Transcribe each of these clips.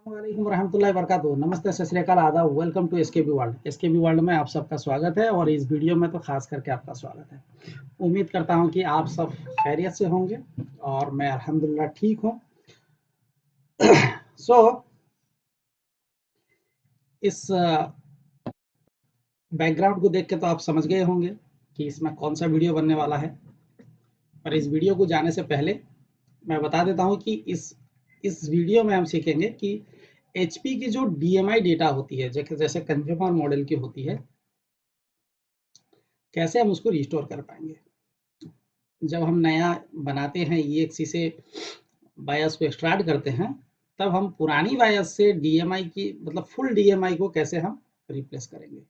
वालेकुम रहमतुल्लाहि वबरकातुहू। नमस्ते, सत Sri Akal, Adaab. Welcome to SKB world. SKB world में आप सबका स्वागत है और इस वीडियो में तो खास करके आपका स्वागत है। उम्मीद करता हूं कि आप सब खैरियत से होंगे और मैं अल्हम्दुलिल्लाह ठीक हूं। सो इस बैकग्राउंड को देख के तो आप समझ गए होंगे कि इसमें कौन सा वीडियो बनने वाला है। पर इस वीडियो को जाने से पहले मैं बता देता हूं कि इस वीडियो में हम सीखेंगे कि एचपी की जो डीएमआई डेटा होती है, जैसे कंज्यूमर मॉडल की होती है, कैसे हम उसको रिस्टोर कर पाएंगे। जब हम नया बनाते हैं EXE से बायस को एक्सट्रैक्ट करते हैं, तब हम पुरानी बायस से डीएमआई की मतलब फुल डीएमआई को कैसे हम रिप्लेस करेंगे,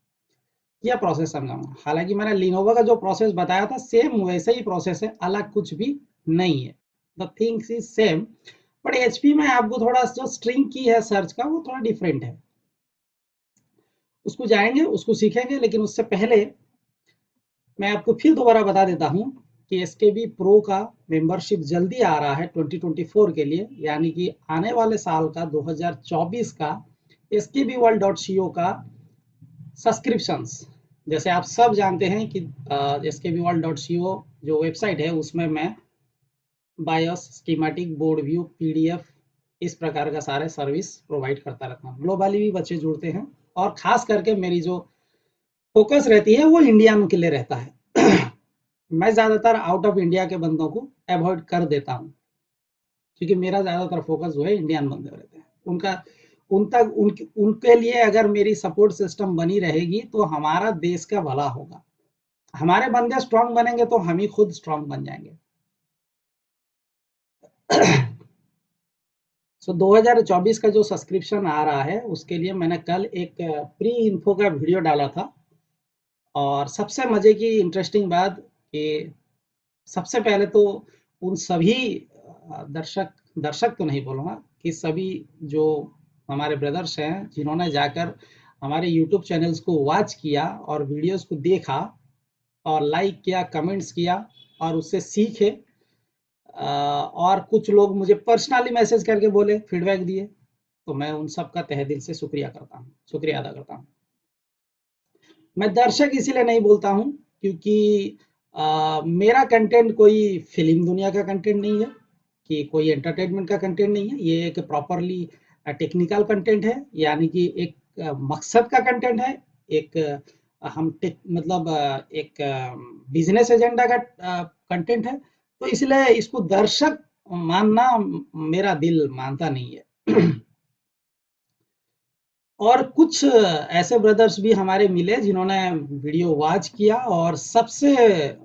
यह प्रोसेस समझाऊंगा। हालांकि मैंने लिनोवा का जो प्रोसेस बताया था सेम वैसे ही प्रोसेस है, अलग कुछ भी नहीं है। The things is same, but HP में आपको थोड़ा जो स्ट्रिंग की है सर्च का वो थोड़ा डिफरेंट है। उसको जाएंगे, उसको सीखेंगे, लेकिन उससे पहले मैं आपको फिर दोबारा बता देता हूं कि एसकेबी प्रो का मेंबरशिप जल्दी आ रहा है 2024 के लिए, यानी कि आने वाले साल का 2024 का skbworld.co का सब्सक्रिप्शंस। जैसे आप सब जानते हैं कि skbworld.co जो वेबसाइट है उसमें मैं BIOS, schematic, board view, PDF इस प्रकार का सारे सर्विस प्रोवाइड करता रहता हूँ। ग्लोबली भी बच्चे जुड़ते हैं और खास करके मेरी जो फोकस रहती है वो इंडिया के लिए रहता है। मैं ज़्यादातर आउट ऑफ इंडिया के बंदों को अवॉइड कर देता हूँ, क्योंकि मेरा ज़्यादातर फोकस जो है इंडियन बंदे रहते हैं। उनके लिए अगर मेरी सपोर्ट सिस्टम बनी रहेगी तो हमारा देश का भला होगा। हमारे बंदे स्ट्रांग बनेंगे तो हम ही खुद स्ट्रांग बन जाएंगे। सो 2024 का जो सब्सक्रिप्शन आ रहा है उसके लिए मैंने कल एक प्री इन्फो का वीडियो डाला था। और सबसे मजे की इंटरेस्टिंग बात कि सबसे पहले तो उन सभी दर्शक दर्शक तो नहीं बोलूँगा कि सभी जो हमारे ब्रदर्स हैं जिन्होंने जाकर हमारे यूट्यूब चैनल्स को वॉच किया और वीडियोस को देखा और लाइक किया, कमेंट्स किया और उससे सीखे, और कुछ लोग मुझे पर्सनली मैसेज करके बोले, फीडबैक दिए, तो मैं उन सब का तहे दिल से शुक्रिया अदा करता हूँ। मैं दर्शक इसीलिए नहीं बोलता हूँ क्योंकि मेरा कंटेंट कोई फिल्म दुनिया का कंटेंट नहीं है, कि कोई एंटरटेनमेंट का कंटेंट नहीं है। ये एक प्रॉपरली टेक्निकल कंटेंट है, यानी कि एक मकसद का कंटेंट है। एक हम मतलब एक बिजनेस एजेंडा का कंटेंट है। तो इसलिए इसको दर्शक मानना मेरा दिल मानता नहीं है। और कुछ ऐसे ब्रदर्स भी हमारे मिले जिन्होंने वीडियो वॉच किया और सबसे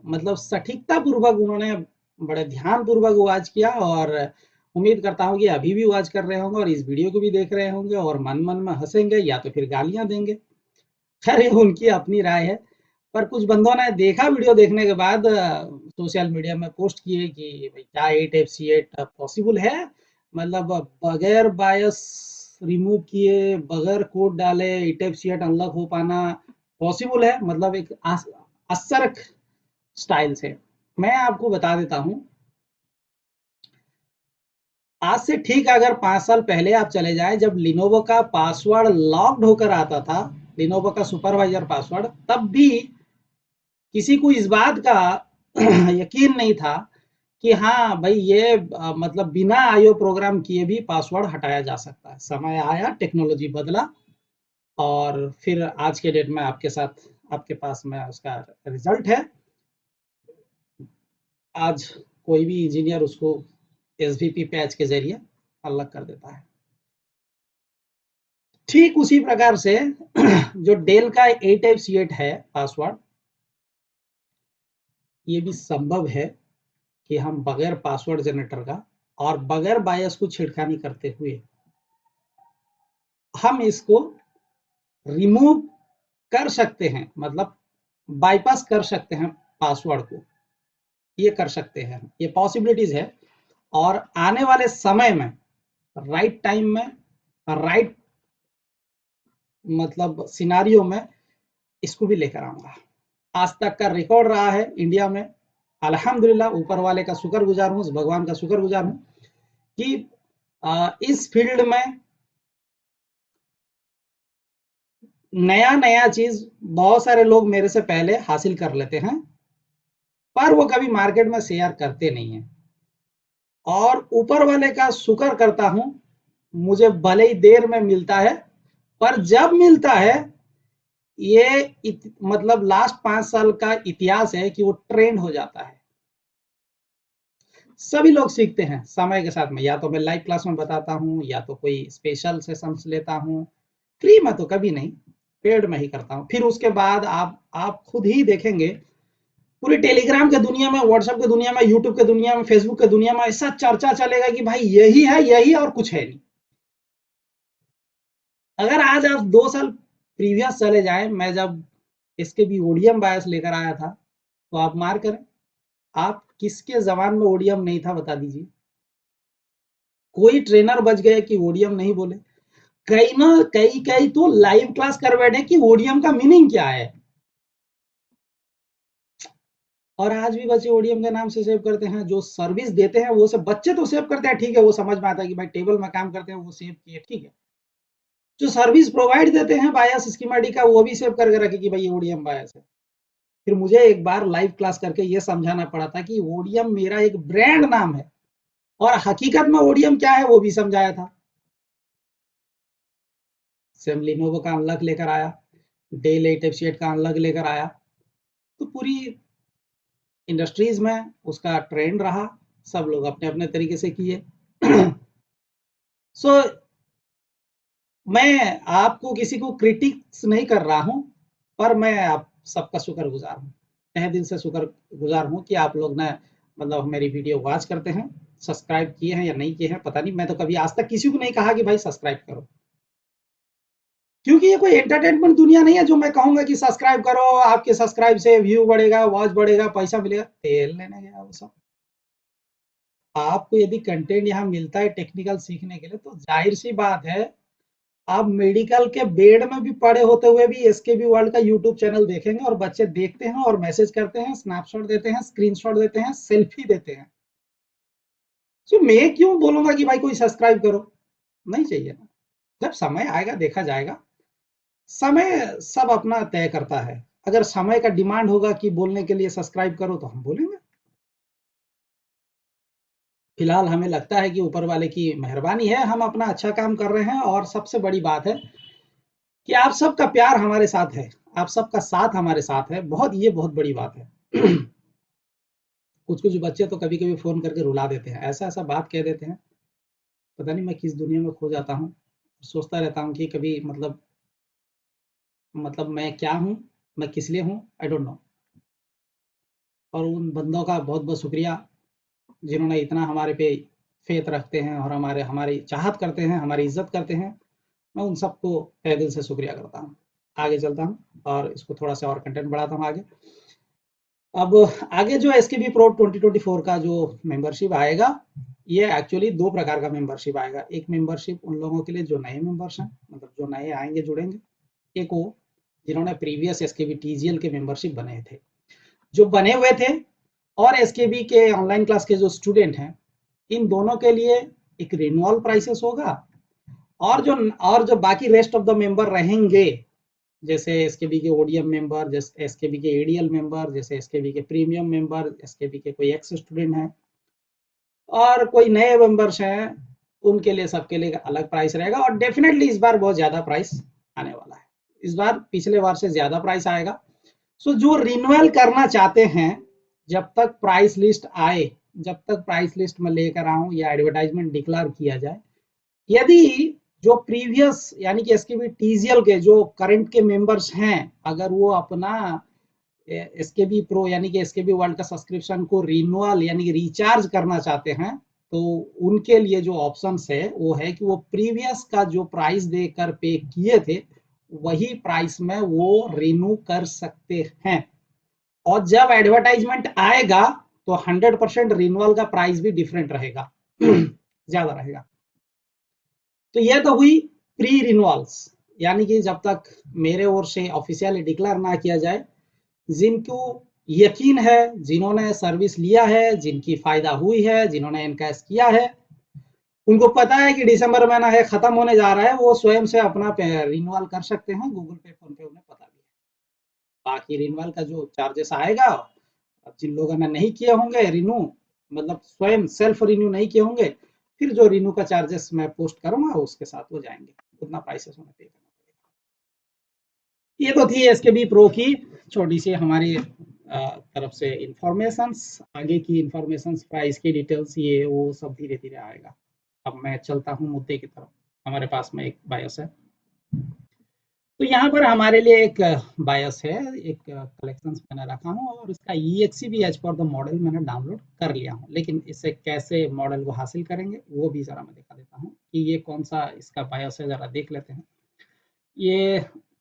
मतलब सटीकता पूर्वक उन्होंने बड़े ध्यान पूर्वक वॉच किया, और उम्मीद करता हूँ कि अभी भी वॉच कर रहे होंगे और इस वीडियो को भी देख रहे होंगे और मन मन में हंसेंगे या तो फिर गालियां देंगे। खैर, ये उनकी अपनी राय है। पर कुछ बंदों ने देखा, वीडियो देखने के बाद सोशल मीडिया में पोस्ट किए कि भाई क्या 8FC8 पॉसिबल है, मतलब बगैर बायस रिमूव किए, बगैर कोड डाले 8FC8 अनलॉक हो पाना पॉसिबल है, मतलब एक असरक स्टाइल से। मैं आपको बता देता हूं, आज से ठीक अगर 5 साल पहले आप चले जाए, जब लिनोवो का पासवर्ड लॉक्ड होकर आता था, लिनोवो का सुपरवाइजर पासवर्ड, तब भी किसी को इस बात का यकीन नहीं था कि हाँ भाई ये मतलब बिना आईओ प्रोग्राम किए भी पासवर्ड हटाया जा सकता है। समय आया, टेक्नोलॉजी बदला और फिर आज के डेट में आपके पास में उसका रिजल्ट है। आज कोई भी इंजीनियर उसको एसवीपी पैच के जरिए अलग कर देता है। ठीक उसी प्रकार से जो डेल का 8FC8 है पासवर्ड, ये भी संभव है कि हम बगैर पासवर्ड जनरेटर का और बगैर बायस को छेड़खानी करते हुए हम इसको रिमूव कर सकते हैं, मतलब बाईपास कर सकते हैं पासवर्ड को। ये कर सकते हैं, ये पॉसिबिलिटीज है। और आने वाले समय में राइट टाइम में राइट मतलब सिनारियो में इसको भी लेकर आऊंगा। आज तक का रिकॉर्ड रहा है इंडिया में, अल्हम्दुलिल्लाह, ऊपर वाले का शुक्रगुजार हूँ, भगवान का शुक्रगुजार हूँ कि इस फील्ड में नया नया चीज बहुत सारे लोग मेरे से पहले हासिल कर लेते हैं, पर वो कभी मार्केट में शेयर करते नहीं है। और ऊपर वाले का शुक्र करता हूं, मुझे भले ही देर में मिलता है, पर जब मिलता है, ये मतलब लास्ट 5 साल का इतिहास है कि वो ट्रेंड हो जाता है। सभी लोग सीखते हैं समय के साथ में, या तो मैं लाइव क्लास में बताता हूँ, या तो कोई स्पेशल सेशंस लेता हूँ। फ्री में तो कभी नहीं, पेड में ही करता हूँ। फिर उसके बाद आप खुद ही देखेंगे, पूरी टेलीग्राम के दुनिया में, व्हाट्सएप के दुनिया में, यूट्यूब के दुनिया में, फेसबुक के दुनिया में ऐसा चर्चा चलेगा कि भाई यही है, यही और कुछ है नहीं। अगर आज आप 2 साल प्रीवियस चले जाए, मैं जब इसके भी ओडियम बायस लेकर आया था, तो आप मार करें, आप किसके जबान में ओडियम नहीं था, बता दीजिए। कोई ट्रेनर बच गए कि ओडियम नहीं बोले। कई ना कई तो लाइव क्लास कर बैठे कि ओडियम का मीनिंग क्या है, और आज भी बच्चे ओडीएम के नाम से सेव करते हैं। जो सर्विस देते हैं वो सब बच्चे तो सेव करते हैं, ठीक है, वो समझ में आता है कि भाई टेबल में काम करते हैं, वो सेव किए, ठीक है। जो सर्विस प्रोवाइड देते हैं बायस स्कीमेटिक का, वो भी सेव करके रखे कि भाई ये ओडीएम बायस है। फिर मुझे एक बार लाइव क्लास करके ये समझाना पड़ा था कि ओडीएम मेरा एक ब्रांड नाम है, और हकीकत में ओडीएम क्या है वो भी समझाया था। सेम लिनोवो का अलग लेकर आया, डेल एशिएट का अलग लेकर आया, तो पूरी इंडस्ट्रीज में उसका ट्रेंड रहा, सब लोग अपने अपने तरीके से किए। सो मैं आपको किसी को क्रिटिक्स नहीं कर रहा हूं, पर मैं आप सबका शुक्रगुजार हूं, तहे दिल से शुक्रगुजार हूं कि आप लोग ने मतलब मेरी वीडियो वॉच करते हैं। सब्सक्राइब किए हैं या नहीं किए हैं पता नहीं, मैं तो कभी आज तक किसी को नहीं कहा कि भाई सब्सक्राइब करो, क्योंकि ये कोई एंटरटेनमेंट दुनिया नहीं है जो मैं कहूंगा कि सब्सक्राइब करो, आपके सब्सक्राइब से व्यू बढ़ेगा, वॉच बढ़ेगा, पैसा मिलेगा। तेल लेने गया वो सब। आपको यदि कंटेंट यहाँ मिलता है टेक्निकल सीखने के लिए, तो जाहिर सी बात है, आप मेडिकल के बेड में भी पड़े होते हुए भी एसकेबी वर्ल्ड का यूट्यूब चैनल देखेंगे, और बच्चे देखते हैं और मैसेज करते हैं, स्नैपशॉट देते हैं, स्क्रीनशॉट देते हैं, सेल्फी देते हैं। तो मैं क्यों बोलूंगा कि भाई कोई सब्सक्राइब करो, नहीं चाहिए ना। जब समय आएगा देखा जाएगा, समय सब अपना तय करता है। अगर समय का डिमांड होगा कि बोलने के लिए सब्सक्राइब करो, तो हम बोलेंगे। फिलहाल हमें लगता है कि ऊपर वाले की मेहरबानी है, हम अपना अच्छा काम कर रहे हैं, और सबसे बड़ी बात है कि आप सबका प्यार हमारे साथ है, आप सबका साथ हमारे साथ है, बहुत, ये बहुत बड़ी बात है। कुछ कुछ बच्चे तो कभी कभी फोन करके रुला देते हैं, ऐसा ऐसा बात कह देते हैं, पता नहीं मैं किस दुनिया में खो जाता हूँ। सोचता रहता हूँ कि कभी मतलब मैं क्या हूँ, मैं किस लिए हूँ, आई डोंट नो। और उन बंदों का बहुत बहुत शुक्रिया जिन्होंने इतना हमारे पे फेथ रखते हैं, और हमारी चाहत करते हैं, हमारी इज्जत करते हैं। मैं उन सबको तहे दिल से शुक्रिया करता हूँ। आगे चलता हूँ और इसको थोड़ा सा और कंटेंट बढ़ाता हूँ आगे। अब आगे जो एसकेबी प्रो 2024 का जो मेंबरशिप आएगा, ये एक्चुअली 2 प्रकार का मेंबरशिप आएगा। एक मेंबरशिप उन लोगों के लिए जो नए मेंबर्स हैं, मतलब जो नए आएंगे, जुड़ेंगे। एक वो जिन्होंने प्रीवियस एसकेबी टीजीएल के मेंबरशिप बने थे, जो बने हुए थे, और एसकेबी के ऑनलाइन क्लास के जो स्टूडेंट हैं, इन दोनों के लिए एक रिन्यूअल प्राइसेस होगा। और जो बाकी रेस्ट ऑफ द मेंबर रहेंगे, जैसे एसकेबी के ओडीएम मेंबर, जैसे एसकेबी के एडीएल मेंबर, जैसे एसकेबी के प्रीमियम मेंबर, एसकेबी के कोई एक्स स्टूडेंट हैं, और कोई नए मेंबर्स हैं, उनके लिए, सबके लिए अलग प्राइस रहेगा। और डेफिनेटली इस बार बहुत ज्यादा प्राइस आने वाला है, इस बार पिछले बार से ज्यादा प्राइस आएगा। सो जो रिन्यूअल करना चाहते हैं, जब तक प्राइस लिस्ट आए, जब तक प्राइस लिस्ट में लेकर आऊं या एडवर्टाइजमेंट डिक्लेयर किया जाए, यदि जो प्रीवियस यानी कि एसकेबी टीजीएल के जो करंट के मेंबर्स हैं, अगर वो अपना एसकेबी प्रो यानी कि एसकेबी वर्ल्ड का सब्सक्रिप्शन को रिन्यूअल यानी कि रिचार्ज करना चाहते हैं, तो उनके लिए जो ऑप्शन है वो है कि वो प्रीवियस का जो प्राइस देकर पे किए थे, वही प्राइस में वो रिन्यू कर सकते हैं। और जब एडवर्टाइजमेंट आएगा, तो 100% रिन्यूअल का प्राइस भी डिफरेंट रहेगा, ज्यादा रहेगा। तो ये तो हुई प्री रिन्यूअल्स, यानी कि जब तक मेरे ओर से ऑफिशियली डिक्लेयर ना किया जाए, जिनको यकीन है, जिन्होंने सर्विस लिया है, जिनकी फायदा हुई है, जिन्होंने इनकैश किया है, उनको पता है कि दिसंबर महीना है, खत्म होने जा रहा है, वो स्वयं से अपना रिन्यूअल कर सकते हैं, गूगल पे, फोन पे, उन्हें पता भी है। बाकी रिन्यूअल का जो चार्जेस आएगा, जिन लोगों ने नहीं किए होंगे रिन्यू, मतलब स्वयं सेल्फ रिन्यू नहीं किए होंगे, फिर जो रिन्यू का चार्जेस मैं पोस्ट करूंगा उसके साथ वो जाएंगे, उतना प्राइसेस उन्हें पे करना पड़ेगा। ये तो थी एसकेबी प्रो की छोटी सी हमारी तरफ से इंफॉर्मेशंस। आगे की इंफॉर्मेशंस, प्राइस की डिटेल्स, ये वो सब धीरे धीरे आएगा। अब मैं चलता हूँ मुद्दे की तरफ। हमारे पास में एक बायस है, तो यहाँ पर हमारे लिए एक बायस है, एक कलेक्शंस मैंने रखा हूँ और इसका EXE भी एज पर द मॉडल मैंने डाउनलोड कर लिया हूँ। लेकिन इसे कैसे मॉडल को हासिल करेंगे वो भी ज़रा मैं दिखा देता हूँ कि ये कौन सा इसका बायस है, ज़रा देख लेते हैं। ये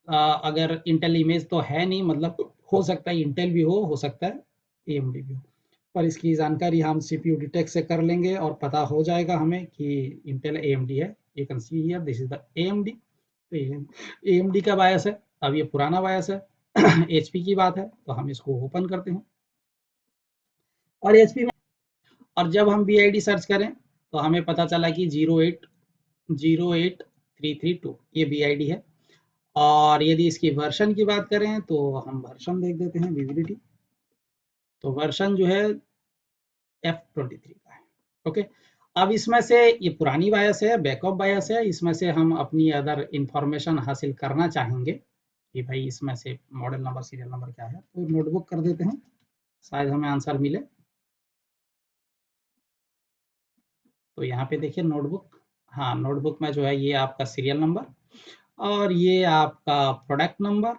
अगर इंटेल इमेज तो है नहीं, मतलब हो सकता है इंटेल भी हो सकता है AMD भी हो, पर इसकी जानकारी हम CPU डिटेक्ट से कर लेंगे और पता हो जाएगा हमें कि इंटेल AMD है। You can see here this is the AMD। तो ये AMD का बायस है। अब ये पुराना बायस है HP की बात है तो हम इसको ओपन करते हैं और HP में, और जब हम BID सर्च करें तो हमें पता चला कि 0808332 ये BID है। और यदि इसकी वर्शन की बात करें तो हम वर्शन देख देते हैं, विजिबिलिटी। तो वर्शन जो है F23 का है। ओके, अब इसमें से ये पुरानी बायस है, बैकअप बायस है, इसमें से हम अपनी अदर इंफॉर्मेशन हासिल करना चाहेंगे कि भाई इसमें से मॉडल नंबर, सीरियल नंबर क्या है, तो नोटबुक कर देते हैं, शायद हमें आंसर मिले। तो यहाँ पे देखिए नोटबुक, हाँ नोटबुक में जो है ये आपका सीरियल नंबर और ये आपका प्रोडक्ट नंबर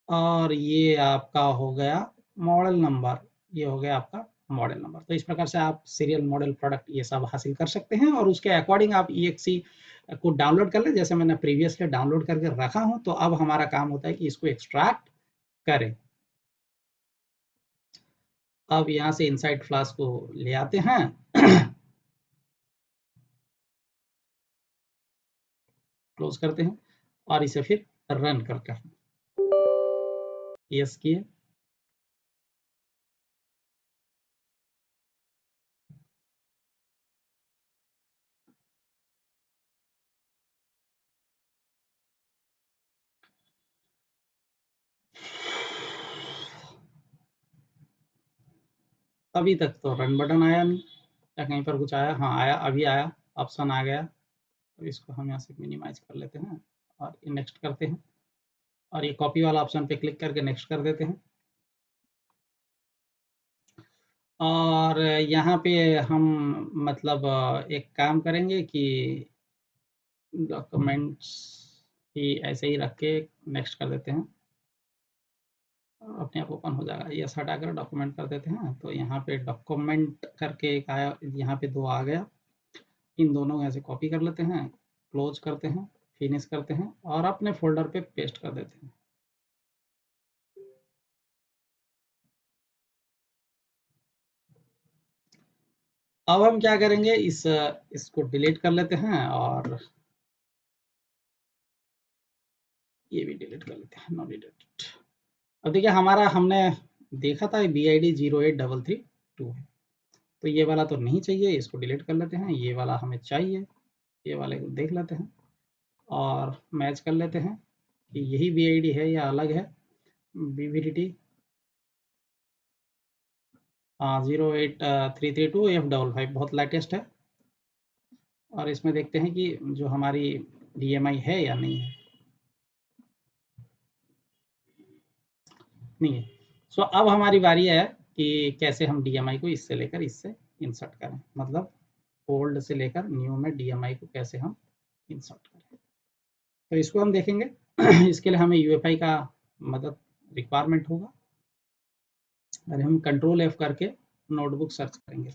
और ये आपका हो गया मॉडल नंबर, ये हो गया आपका मॉडल नंबर। तो इस प्रकार से आप सीरियल, मॉडल, प्रोडक्ट ये सब हासिल कर सकते हैं और उसके अकॉर्डिंग आप EXE को डाउनलोड कर लें, जैसे मैंने प्रीवियसली डाउनलोड करके रखा हूँ। तो अब हमारा काम होता है कि इसको एक्सट्रैक्ट करें। अब यहाँ से इनसाइड फ्लास को ले आते हैं क्लोज करते हैं और इसे फिर रन करते हैं। यस किए, अभी तक तो रन बटन आया नहीं, या कहीं पर कुछ आया? हाँ आया, अभी आया, ऑप्शन आ गया। तो इसको हम यहाँ से मिनिमाइज कर लेते हैं और नेक्स्ट करते हैं और ये कॉपी वाला ऑप्शन पे क्लिक करके नेक्स्ट कर देते हैं। और यहाँ पे हम मतलब एक काम करेंगे कि डॉक्यूमेंट्स ही ऐसे ही रख के नेक्स्ट कर देते हैं, अपने आप ओपन हो जाएगा। ये हटाकर डॉक्यूमेंट कर देते हैं। तो यहाँ पे डॉक्यूमेंट करके एक आया, यहाँ पे 2 आ गया। इन दोनों को ऐसे कॉपी कर लेते हैं, क्लोज करते हैं, फिनिश करते हैं और अपने फ़ोल्डर पे पेस्ट कर देते हैं। अब हम क्या करेंगे, इसको डिलीट कर लेते हैं और ये भी डिलीट कर लेते हैं, नो डिलीट। अब देखिए हमारा, हमने देखा था BID 08332 है, तो ये वाला तो नहीं चाहिए, इसको डिलीट कर लेते हैं। ये वाला हमें चाहिए, ये वाले को देख लेते हैं और मैच कर लेते हैं कि यही BID है या अलग है। BVDT 08332F55 बहुत लेटेस्ट है और इसमें देखते हैं कि जो हमारी DMI है या नहीं है। नहीं है। सो अब हमारी बारी है कि कैसे हम DMI को इससे लेकर इससे इंसर्ट करें, मतलब ओल्ड से लेकर न्यू में DMI को कैसे हम इंसर्ट करें। तो इसको हम देखेंगे इसके लिए हमें UEFI का मदद रिक्वायरमेंट होगा। अरे हम कंट्रोल F करके नोटबुक सर्च करेंगे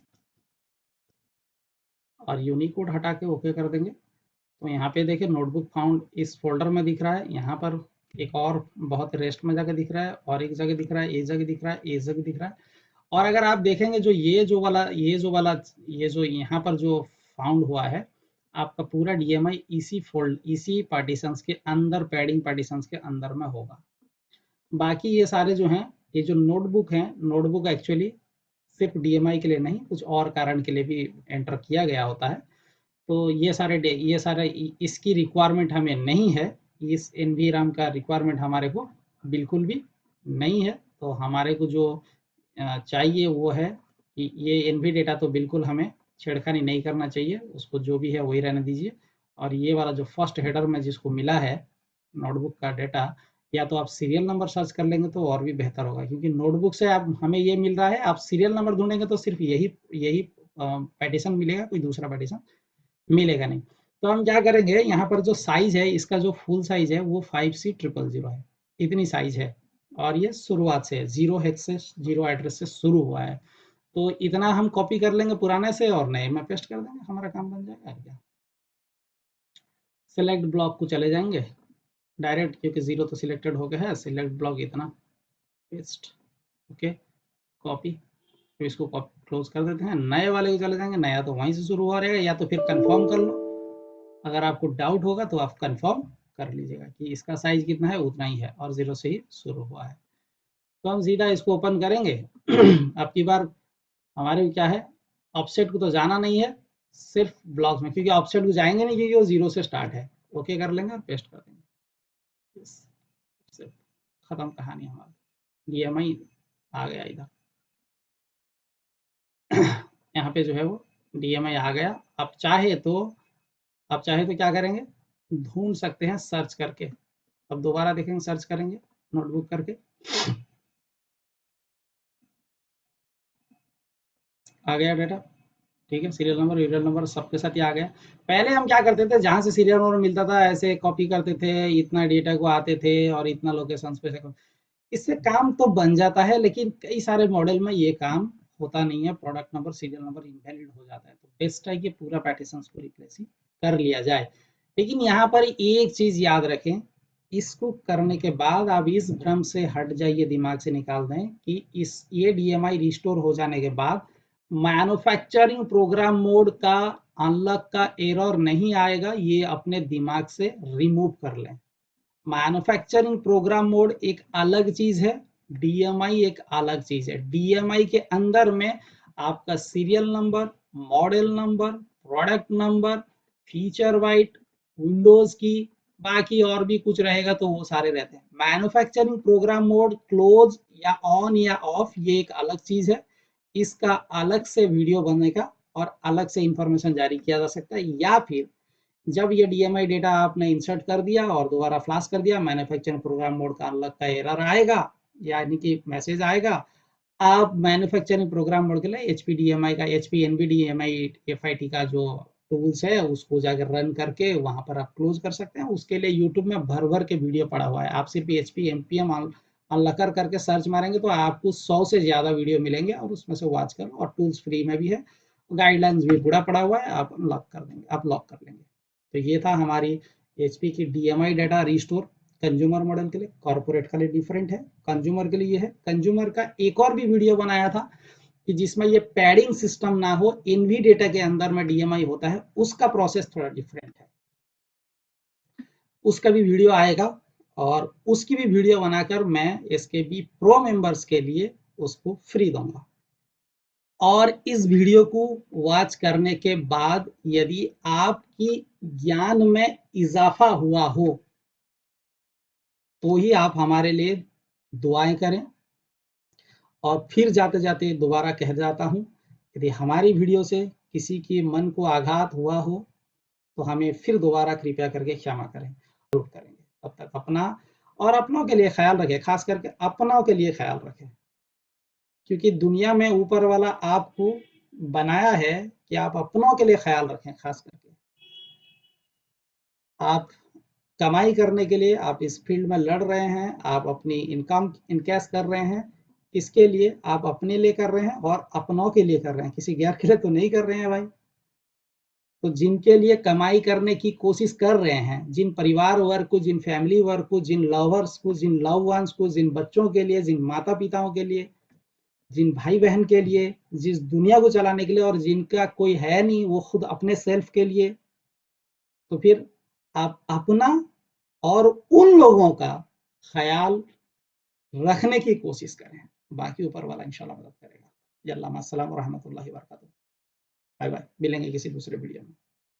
और यूनिकोड हटा के ओके कर देंगे। तो यहाँ पे देखिए नोटबुक फाउंड इस फ़ोल्डर में दिख रहा है, यहाँ पर एक और बहुत रेस्ट में जगह दिख रहा है और एक जगह दिख रहा है, एक जगह दिख रहा है, एक जगह दिख रहा है। और अगर आप देखेंगे जो ये जो यहाँ पर जो फाउंड हुआ है, आपका पूरा DMI इसी पार्टीशंस के अंदर, पैडिंग पार्टीशंस के अंदर में होगा। बाकी ये सारे जो हैं, ये जो नोटबुक हैं, नोटबुक एक्चुअली सिर्फ DMI के लिए नहीं, कुछ और कारण के लिए भी एंटर किया गया होता है। तो ये सारे इसकी रिक्वायरमेंट हमें नहीं है, इस NVRAM का रिक्वायरमेंट हमारे को बिल्कुल भी नहीं है। तो हमारे को जो चाहिए वो है कि ये NV डेटा तो बिल्कुल हमें छेड़खानी नहीं करना चाहिए, उसको जो भी है वही रहने दीजिए। और ये वाला जो फर्स्ट हेडर में जिसको मिला है नोटबुक का डेटा, या तो आप सीरियल नंबर सर्च कर लेंगे तो और भी बेहतर होगा, क्योंकि नोटबुक से आप हमें ये मिल रहा है, आप सीरियल नंबर ढूंढेंगे तो सिर्फ यही पैटिशन मिलेगा, कोई दूसरा पैटिशन मिलेगा नहीं। तो हम क्या करेंगे, यहाँ पर जो साइज है इसका जो फुल साइज है वो 5C000 है, इतनी साइज है। और ये शुरुआत से 0 हेक्स से 0 एड्रेस से शुरू हुआ है। तो इतना हम कॉपी कर लेंगे पुराने से और नए में पेस्ट कर देंगे, हमारा काम बन जाएगा। क्या सिलेक्ट ब्लॉक को चले जाएंगे डायरेक्ट, क्योंकि 0 तो सिलेक्टेड हो गया है। सिलेक्ट ब्लॉक इतना पेस्ट, ओके, कॉपी। तो इसको क्लोज कर देते हैं, नए वाले को चले जाएंगे। नया तो वहीं से शुरू हो रहेगा, या तो फिर कंफर्म कर लो। अगर आपको डाउट होगा तो आप कंफर्म कर लीजिएगा कि इसका साइज कितना है, उतना ही है और 0 से ही शुरू हुआ है। तो हम सीधा इसको ओपन करेंगे। अब की बार हमारे क्या है, ऑफसेट को तो जाना नहीं है, सिर्फ ब्लॉक्स में, क्योंकि ऑफसेट को जाएंगे नहीं, क्योंकि वो 0 से स्टार्ट है। ओके कर लेंगे और पेस्ट कर देंगे, खत्म कहानी हमारी। DMI आ गया इधर। यहाँ पे जो है वो DMI आ गया। आप चाहे तो क्या करेंगे, ढूंढ सकते हैं सर्च करके। अब दोबारा देखेंगे, सर्च करेंगे नोटबुक करके, आ गया डेटा। ठीक है, सीरियल नंबर सबके साथ ही आ गया। पहले हम क्या करते थे, जहां से सीरियल नंबर मिलता था ऐसे कॉपी करते थे, इतना डेटा को आते थे और इतना लोकेशन पे से। इससे काम तो बन जाता है, लेकिन कई सारे मॉडल में ये काम होता नहीं है, product number serial number invalid हो जाता है। तो बेस्ट है कि पूरा पार्टीशन को रिप्लेस ही कर लिया जाए। लेकिन यहाँ पर एक चीज याद रखें, इसको करने के बाद आप इस भ्रम से हट जाइए, दिमाग से निकाल दें कि ये DMI रिस्टोर हो जाने के बाद मैन्युफैक्चरिंग प्रोग्राम मोड का अनलॉक का एरर नहीं आएगा, ये अपने दिमाग से रिमूव कर लें। मैन्युफैक्चरिंग प्रोग्राम मोड एक अलग चीज है, DMI एक अलग चीज है। DMI के अंदर में आपका serial number, model number, product number, feature white, Windows की, बाकी और भी कुछ रहेगा तो वो सारे रहते हैं। मैन्युफैक्चरिंग प्रोग्राम मोड क्लोज या ऑन या ऑफ ये एक अलग चीज है, इसका अलग से वीडियो बनने का और अलग से इंफॉर्मेशन जारी किया जा सकता है। या फिर जब ये DMI डेटा आपने इंसर्ट कर दिया और दोबारा फ्लैश कर दिया, मैन्युफैक्चरिंग प्रोग्राम मोड का अनलॉक का एरर आएगा, यानी कि मैसेज आएगा। आप मैन्युफैक्चरिंग प्रोग्राम मोड के लिए HP DMI का, HP NVDMI FIT का जो टूल्स है उसको जाकर रन करके वहां पर आप क्लोज कर सकते हैं। उसके लिए यूट्यूब में भर भर के वीडियो पड़ा हुआ है। आप सिर्फ HP NPM अनलॉकर करके सर्च मारेंगे तो आपको 100 से ज्यादा वीडियो मिलेंगे, और उसमें से वॉच करो। और टूल्स फ्री में भी है, गाइडलाइंस भी पूरा पड़ा हुआ है, आप लॉक कर देंगे, आप लॉक कर लेंगे। तो ये था हमारी HP की DMI data restore consumer model के लिए। कॉर्पोरेट के लिए डिफरेंट है, कंज्यूमर के लिए है। कंज्यूमर का एक और भी वीडियो बनाया था कि जिसमें ये पैडिंग सिस्टम ना हो, NV डेटा के अंदर में DMI होता है, उसका प्रोसेस थोड़ा डिफरेंट है, उसका भी वीडियो आएगा। और उसकी भी वीडियो बनाकर मैं इसके भी प्रो मेंबर्स के लिए उसको फ्री दूंगा। और इस वीडियो को वॉच करने के बाद यदि आपकी ज्ञान में इजाफा हुआ हो तो ही आप हमारे लिए दुआएं करें। और फिर जाते जाते दोबारा कह जाता हूं, यदि हमारी वीडियो से किसी के मन को आघात हुआ हो तो हमें फिर दोबारा कृपया करके क्षमा करें, जरूर करेंगे। तब तक अपना और अपनों के लिए ख्याल रखें, खास करके अपनों के लिए ख्याल रखें, क्योंकि दुनिया में ऊपर वाला आपको बनाया है कि आप अपनों के लिए ख्याल रखें। खास करके आप कमाई करने के लिए आप इस फील्ड में लड़ रहे हैं, आप अपनी इनकम इनकैश कर रहे हैं, इसके लिए आप अपने लिए कर रहे हैं और अपनों के लिए कर रहे हैं, किसी गैर के लिए तो नहीं कर रहे हैं भाई। तो जिनके लिए कमाई करने की कोशिश कर रहे हैं, जिन परिवार वर्ग को, जिन फैमिली वर्ग को, जिन लवर्स को, जिन लव वंस को, जिन बच्चों के लिए, जिन माता पिताओं के लिए, जिन भाई बहन के लिए, जिस दुनिया को चलाने के लिए, और जिनका कोई है नहीं, वो खुद अपने सेल्फ के लिए, तो फिर आप अपना और उन लोगों का ख्याल रखने की कोशिश करें। बाकी ऊपर वाला इंशाल्लाह मदद करेगा। अल्लाह अस्सलाम व रहमतुल्लाहि व बरकातहू। बाय बाय, मिलेंगे किसी दूसरे वीडियो में।